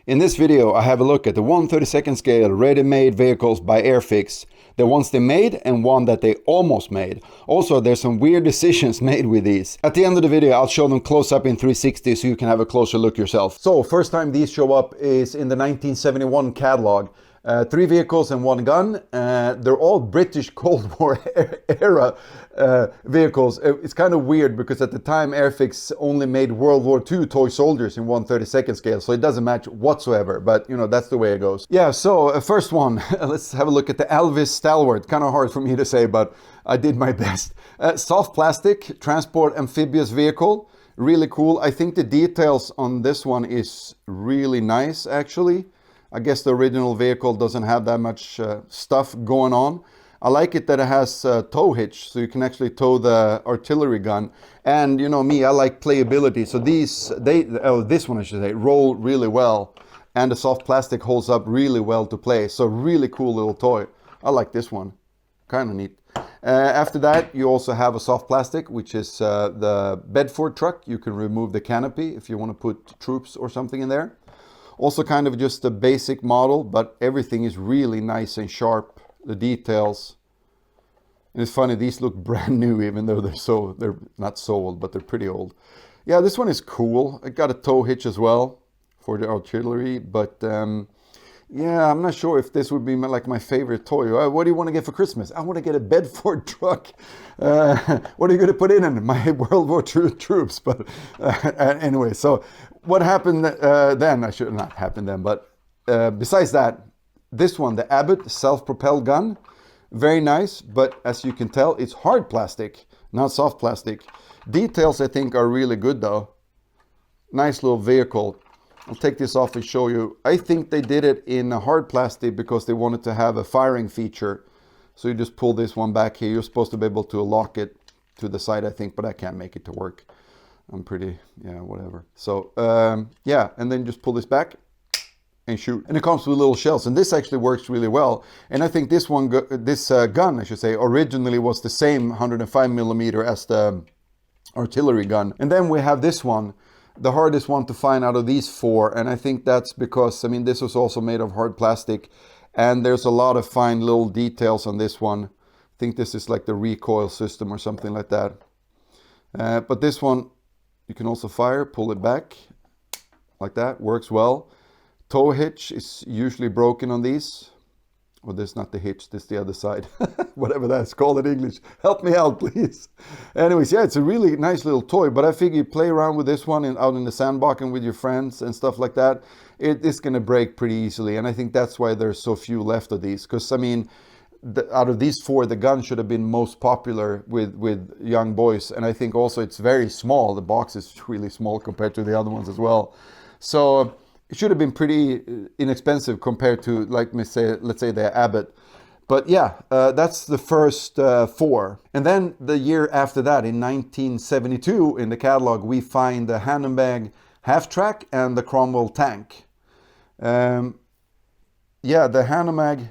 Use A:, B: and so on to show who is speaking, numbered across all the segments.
A: In this video, I have a look at the 1/32 scale ready-made vehicles by Airfix. The ones they made and one that they almost made. Also, there's some weird decisions made with these. At the end of the video, I'll show them close up in 360 so you can have a closer look yourself. So, first time these show up is in the 1971 catalog. 3 vehicles and 1 gun. They're all British Cold War era vehicles. It's kind of weird because at the time Airfix only made World War II toy soldiers in 1/32 scale, so it doesn't match whatsoever, but you know, that's the way it goes. Yeah, so first one, let's have a look at the Elvis Stalwart. Kind of hard for me to say, but I did my best. Soft plastic, transport amphibious vehicle. Really cool. I think the details on this one is really nice, actually. I guess the original vehicle doesn't have that much stuff going on. I like it that it has a tow hitch, so you can actually tow the artillery gun. And you know me, I like playability, so this one I should say, roll really well. And the soft plastic holds up really well to play. So really cool little toy. I like this one, kind of neat. After that, you also have a soft plastic, which is the Bedford truck. You can remove the canopy if you want to put troops or something in there. Also kind of just a basic model, but everything is really nice and sharp. The details. And it's funny, these look brand new even though they're not so old, but they're pretty old. Yeah, this one is cool. I got a tow hitch as well for the artillery, but yeah, I'm not sure if this would be like my favorite toy. What do you want to get for Christmas? I want to get a Bedford truck. What are you going to put in my World War II troops? But anyway, so what happened then? I should not happen then, but besides that, this one, the Abbott self-propelled gun, very nice, but as you can tell, it's hard plastic, not soft plastic. Details, I think, are really good though. Nice little vehicle. I'll take this off and show you. I think they did it in a hard plastic because they wanted to have a firing feature. So you just pull this one back here. You're supposed to be able to lock it to the side, I think, but I can't make it to work. I'm pretty, yeah, whatever. So, yeah, and then just pull this back and shoot. And it comes with little shells, and this actually works really well. And I think this one, gun, I should say, originally was the same 105mm as the artillery gun. And then we have this one, the hardest one to find out of these 4, and I think that's because, I mean, this was also made of hard plastic, and there's a lot of fine little details on this one. I think this is like the recoil system or something like that. But this one, you can also fire, pull it back, like that, works well. Tow hitch is usually broken on these. Well, this is not the hitch, this is the other side. Whatever that's called in English. Help me out, please. Anyways, yeah, it's a really nice little toy, but I figure you play around with this one out in the sandbox and with your friends and stuff like that. It is going to break pretty easily, and I think that's why there's so few left of these. Because, I mean, out of these 4, the gun should have been most popular with young boys, and I think also it's very small. The box is really small compared to the other ones as well. So it should have been pretty inexpensive compared to, like, let's say the Abbott. But yeah, that's the first 4. And then the year after that, in 1972, in the catalog, we find the Hanomag half-track and the Cromwell tank. Yeah, the Hanomag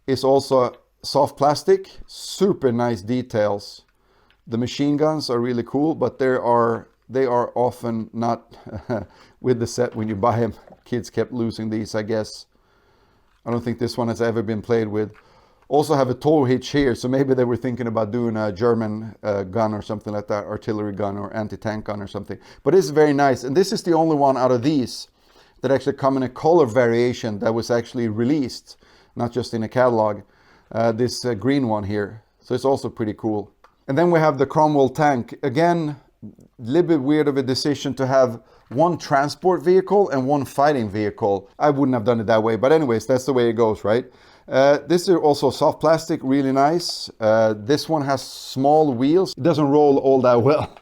A: is also soft plastic, super nice details. The machine guns are really cool, but they are often not with the set when you buy them. Kids kept losing these, I guess. I don't think this one has ever been played with. Also have a tow hitch here, so maybe they were thinking about doing a German gun or something like that, artillery gun or anti-tank gun or something. But this is very nice, and this is the only one out of these that actually come in a color variation that was actually released, not just in a catalog. This green one here, so it's also pretty cool. And then we have the Cromwell tank. Again, a little bit weird of a decision to have one transport vehicle and one fighting vehicle. I wouldn't have done it that way, but anyways, that's the way it goes, right? This is also soft plastic, really nice. This one has small wheels. It doesn't roll all that well.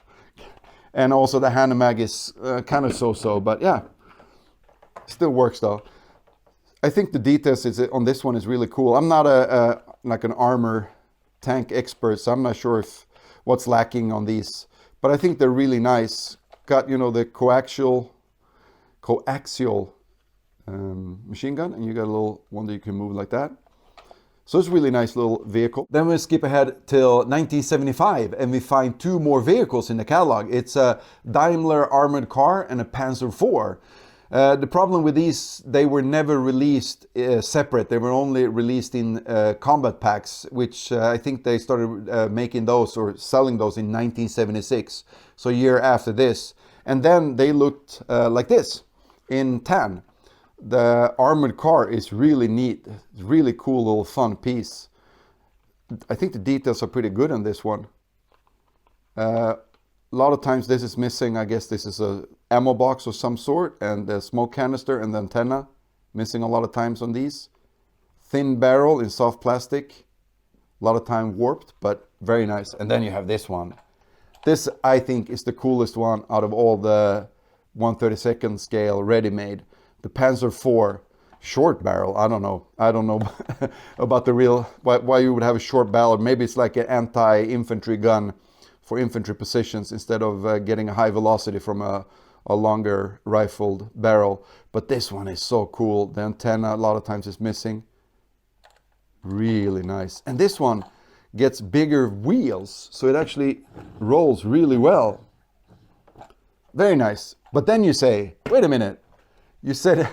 A: And also the Hanomag is kind of so-so, but yeah, still works though. I think the details on this one is really cool. I'm not like an armor tank expert, so I'm not sure if what's lacking on these. But I think they're really nice. Got, you know, the coaxial machine gun, and you got a little one that you can move like that. So it's a really nice little vehicle. Then we skip ahead till 1975 and we find 2 more vehicles in the catalog. It's a Daimler armored car and a Panzer IV. The problem with these, they were never released separate. They were only released in combat packs, which I think they started making those or selling those in 1976, so a year after this. And then they looked like this in tan. The armored car is really neat, really cool little fun piece. I think the details are pretty good on this one. A lot of times this is missing. I guess this is a ammo box of some sort, and the smoke canister and the antenna missing a lot of times on these. Thin barrel in soft plastic, a lot of time warped, but very nice. And then you have this one. This, I think, is the coolest one out of all the 1/32 scale ready-made. The Panzer IV short barrel. I don't know about the real, why you would have a short barrel. Maybe it's like an anti-infantry gun for infantry positions instead of getting a high velocity from a longer rifled barrel. But this one is so cool. The antenna a lot of times is missing. Really nice. And this one gets bigger wheels, so it actually rolls really well. Very nice. But then you say, wait a minute, you said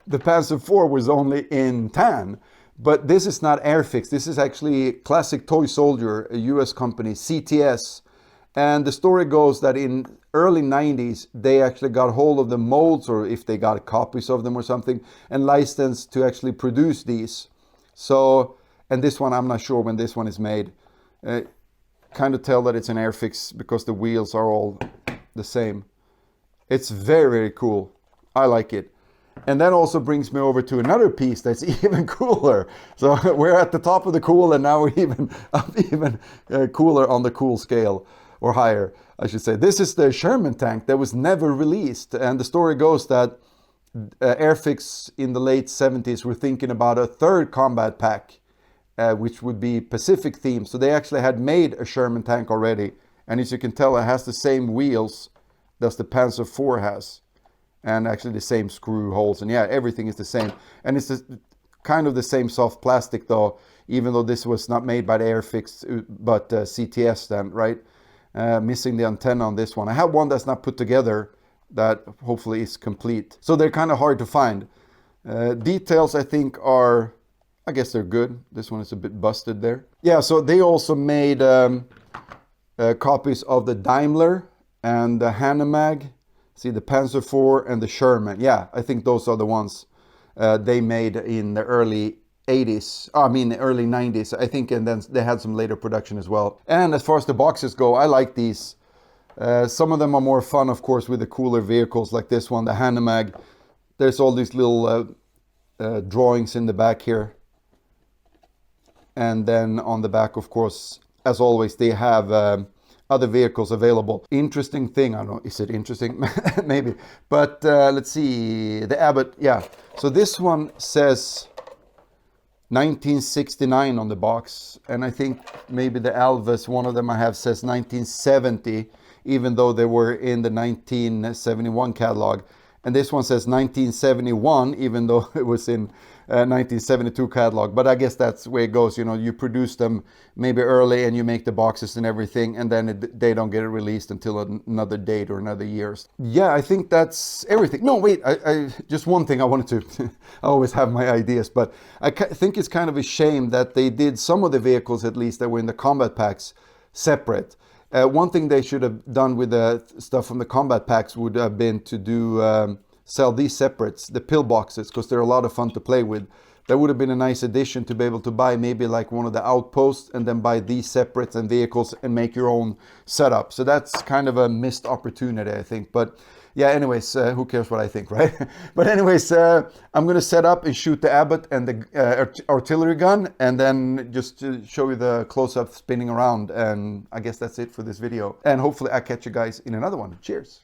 A: the Panzer IV was only in tan, but this is not Airfix. This is actually Classic Toy Soldier, a US company, CTS. And the story goes that in early 90s, they actually got hold of the molds, or if they got copies of them or something, and licensed to actually produce these. So, and this one, I'm not sure when this one is made. Kind of tell that it's an Airfix because the wheels are all the same. It's very, very cool. I like it. And that also brings me over to another piece that's even cooler. So we're at the top of the cool, and now we're even cooler on the cool scale, or higher, I should say. This is the Sherman tank that was never released. And the story goes that Airfix in the late 70s were thinking about a third combat pack, which would be Pacific themed. So they actually had made a Sherman tank already. And as you can tell, it has the same wheels that the Panzer IV has. And actually the same screw holes. And yeah, everything is the same. And it's kind of the same soft plastic though, even though this was not made by the Airfix, but CTS then, right? Missing the antenna on this one. I have one that's not put together that hopefully is complete. So they're kind of hard to find. Details I think are, I guess they're good. This one is a bit busted there. Yeah, so they also made copies of the Daimler and the Hanomag. See, the Panzer IV and the Sherman. Yeah, I think those are the ones they made in the early 80s. I mean, early 90s, I think, and then they had some later production as well. And as far as the boxes go, I like these. Some of them are more fun, of course, with the cooler vehicles like this one, the Hanomag. There's all these little drawings in the back here. And then on the back, of course, as always, they have other vehicles available. Interesting thing, I don't know, is it interesting? Maybe. But let's see, the Abbott, yeah. So this one says 1969 on the box, and I think maybe the Alvis, one of them I have, says 1970, even though they were in the 1971 catalog. And this one says 1971, even though it was in 1972 catalog. But I guess that's the way it goes. You know, you produce them maybe early and you make the boxes and everything, and then they don't get it released until another date or another year. Yeah, I think that's everything. No, wait, I just one thing I wanted to, I always have my ideas, but I think it's kind of a shame that they did some of the vehicles, at least, that were in the combat packs separate. One thing they should have done with the stuff from the combat packs would have been to do sell these separates, the pillboxes, because they're a lot of fun to play with. That would have been a nice addition to be able to buy maybe like one of the outposts and then buy these separates and vehicles and make your own setup. So that's kind of a missed opportunity, I think. But yeah, anyways, who cares what I think, right? But anyways, I'm going to set up and shoot the Abbott and the artillery gun, and then just to show you the close-up spinning around. And I guess that's it for this video. And hopefully I catch you guys in another one. Cheers.